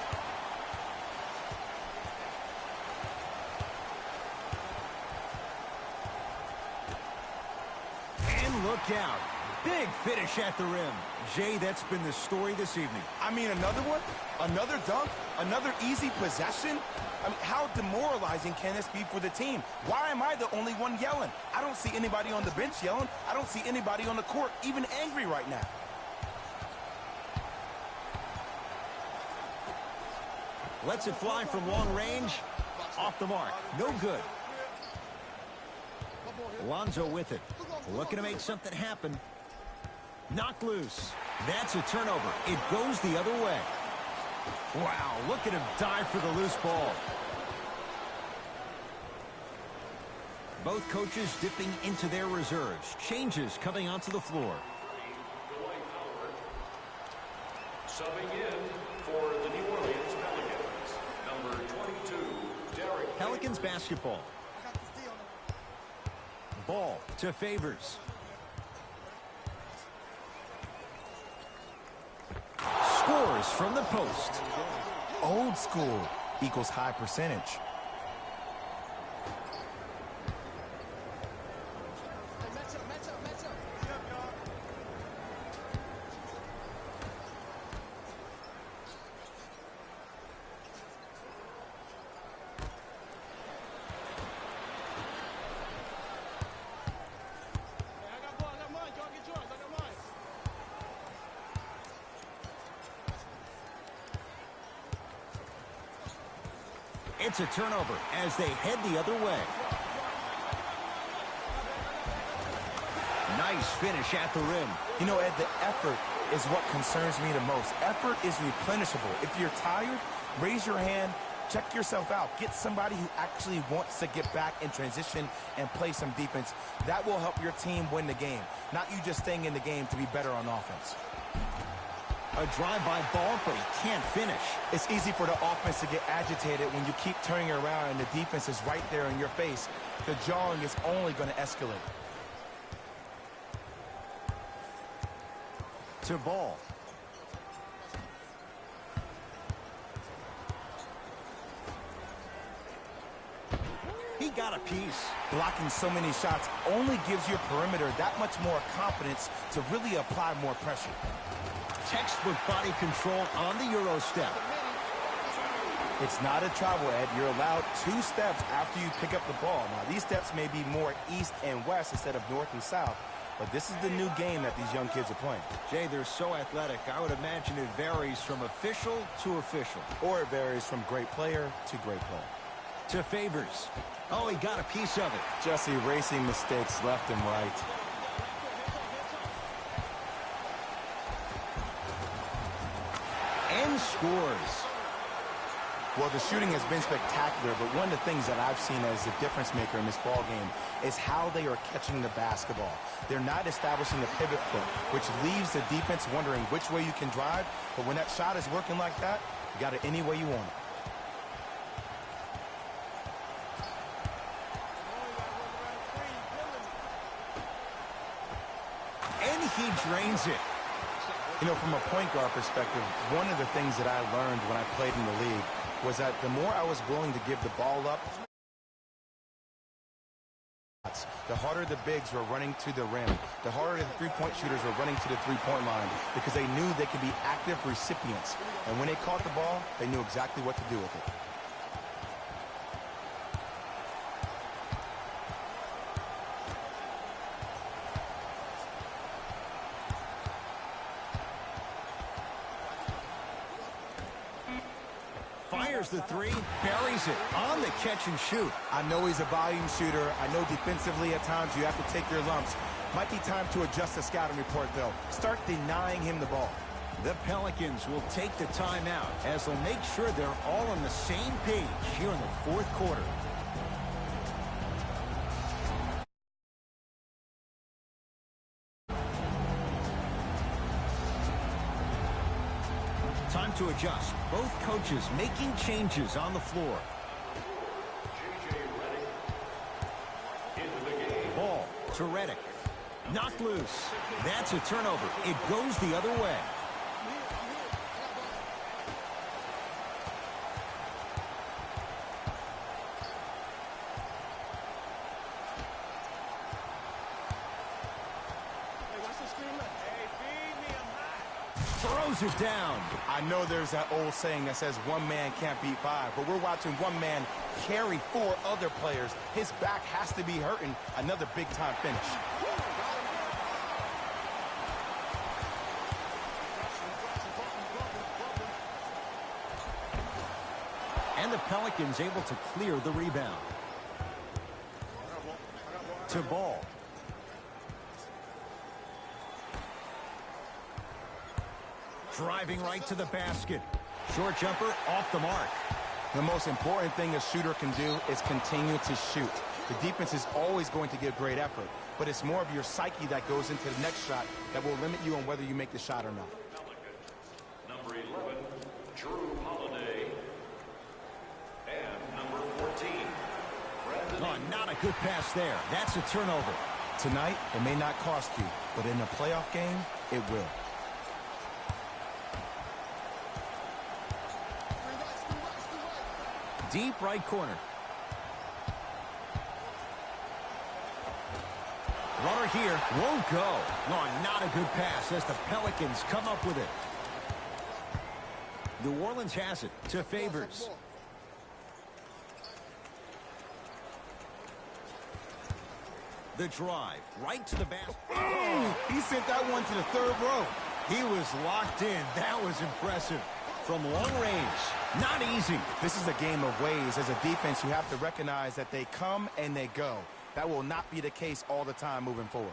A: And look out. Big finish at the rim. Jay, that's been the story this evening.
B: I mean, another one? Another dunk? Another easy possession? I mean, how demoralizing can this be for the team? Why am I the only one yelling? I don't see anybody on the bench yelling. I don't see anybody on the court even angry right now.
A: Lets it fly from long range. Off the mark. No good. Lonzo with it. Looking to make something happen. Knocked loose. That's a turnover. It goes the other way. Wow, look at him dive for the loose ball. Both coaches dipping into their reserves. Changes coming onto the floor.
C: Subbing in for the New Orleans Pelicans, number 22, Derek.
A: Pelicans basketball. Ball to Favors. Scores from the post.
B: Old school equals high percentage.
A: It's a turnover as they head the other way. Nice finish at the rim.
B: You know, Ed, the effort is what concerns me the most. Effort is replenishable. If you're tired, raise your hand, check yourself out. Get somebody who actually wants to get back in transition and play some defense. That will help your team win the game, not you just staying in the game to be better on offense.
A: A drive-by ball, but he can't finish.
B: It's easy for the offense to get agitated when you keep turning around and the defense is right there in your face. The jawing is only going to escalate.
A: To Ball. He got a piece.
B: Blocking so many shots only gives your perimeter that much more confidence to really apply more pressure.
A: Textbook body control on the Euro step.
B: It's not a travel, Ed. You're allowed 2 steps after you pick up the ball. Now, these steps may be more east and west instead of north and south, but this is the new game that these young kids are playing.
A: Jay, they're so athletic. I would imagine it varies from official to official.
B: Or it varies from great player to great player.
A: To Favors. Oh, he got a piece of it.
B: Just erasing mistakes left and right.
A: And scores.
B: Well, the shooting has been spectacular, but one of the things that I've seen as the difference maker in this ball game is how they are catching the basketball. They're not establishing a pivot foot, which leaves the defense wondering which way you can drive, but when that shot is working like that, you got it any way you want it.
A: And he drains it.
B: You know, from a point guard perspective, one of the things that I learned when I played in the league was that the more I was willing to give the ball up, the harder the bigs were running to the rim, the harder the three-point shooters were running to the three-point line because they knew they could be active recipients. And when they caught the ball, they knew exactly what to do with it.
A: Fires the three, buries it on the catch and shoot.
B: I know he's a volume shooter. I know defensively at times you have to take your lumps. Might be time to adjust the scouting report, though. Start denying him the ball.
A: The Pelicans will take the timeout as they'll make sure they're all on the same page here in the fourth quarter. Time to adjust. Both coaches making changes on the floor. Ball to Redick. Knocked loose. That's a turnover. It goes the other way. Throws it down.
B: I know there's that old saying that says one man can't beat five, but we're watching one man carry four other players. His back has to be hurting. Another big-time finish.
A: And the Pelicans able to clear the rebound. To Ball. Driving right to the basket. Short jumper off the mark.
B: The most important thing a shooter can do is continue to shoot. The defense is always going to give great effort, but it's more of your psyche that goes into the next shot that will limit you on whether you make the shot or not.
C: Number 11, Drew Holiday. And number 14, Brandon.
A: Oh, not a good pass there. That's a turnover.
B: Tonight, it may not cost you, but in a playoff game, it will.
A: Deep right corner. Runner here. Won't go. Oh, not a good pass as the Pelicans come up with it. New Orleans has it to Favors. The drive right to the basket.
B: Oh, he sent that one to the third row.
A: He was locked in. That was impressive. From long range, not easy.
B: This is a game of ways. As a defense, you have to recognize that they come and they go. That will not be the case all the time moving forward.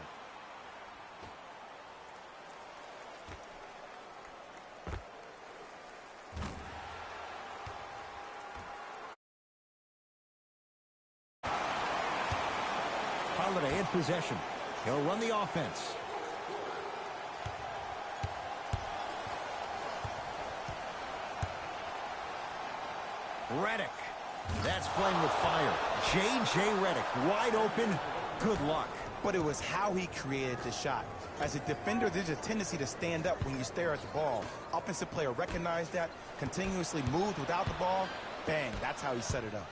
A: Holiday in possession. He'll run the offense. Redick. That's playing with fire. J.J. Redick wide open. Good luck.
B: But it was how he created the shot. As a defender, there's a tendency to stand up when you stare at the ball. Offensive player recognized that, continuously moved without the ball. Bang, that's how he set it up.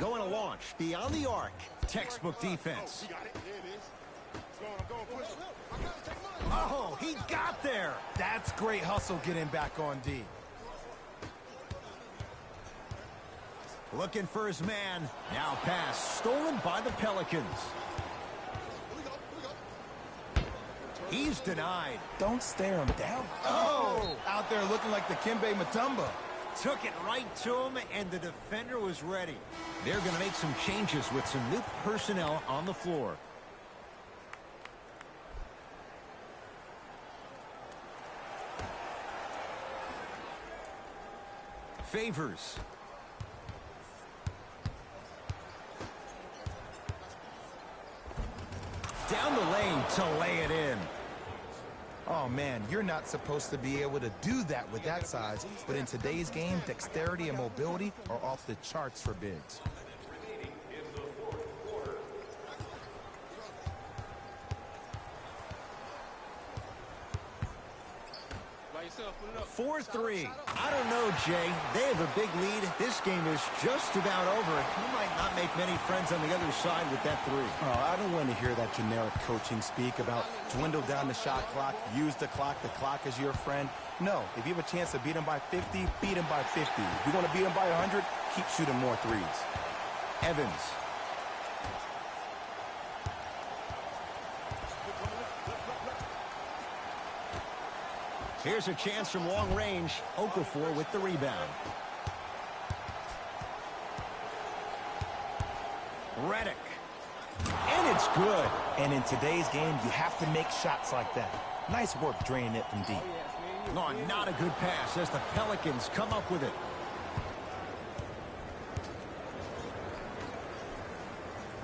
A: Going to launch beyond the arc. Textbook defense. Oh, he got there.
B: That's great hustle getting back on D.
A: Looking for his man. Now pass stolen by the Pelicans. He's denied.
B: Don't stare him down. Oh, out there looking like the Kimbe Mutombo.
A: Took it right to him, and the defender was ready. They're going to make some changes with some new personnel on the floor. Favors. Down the lane to lay it in.
B: Oh, man, you're not supposed to be able to do that with that size, but in today's game, dexterity and mobility are off the charts for bigs.
A: 4-3. I don't know, Jay. They have a big lead. This game is just about over. You might not make many friends on the other side with that three.
B: Oh, I don't want to hear that generic coaching speak about dwindle down the shot clock, use the clock is your friend. No, if you have a chance to beat them by 50, beat them by 50. If you want to beat them by 100, keep shooting more threes.
A: Evans. Here's a chance from long range. Okafor with the rebound. Redick. And it's good.
B: And in today's game, you have to make shots like that. Nice work draining it from deep.
A: Oh, not a good pass as the Pelicans come up with it.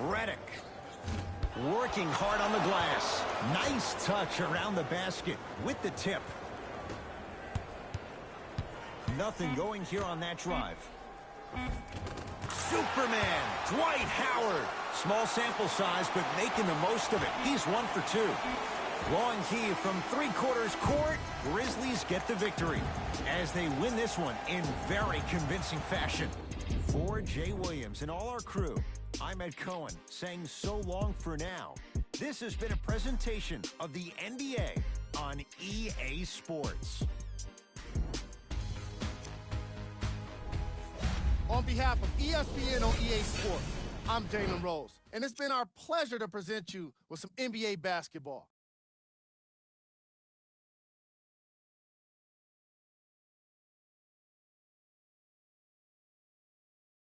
A: Redick. Working hard on the glass. Nice touch around the basket with the tip. Nothing going here on that drive. Superman, Dwight Howard. Small sample size, but making the most of it. He's 1 for 2. Long heave from three-quarters court. Grizzlies get the victory as they win this one in very convincing fashion. For Jay Williams and all our crew, I'm Ed Cohen saying so long for now. This has been a presentation of the NBA on EA Sports.
D: On behalf of ESPN on EA Sports, I'm Jalen Rose, and it's been our pleasure to present you with some NBA basketball.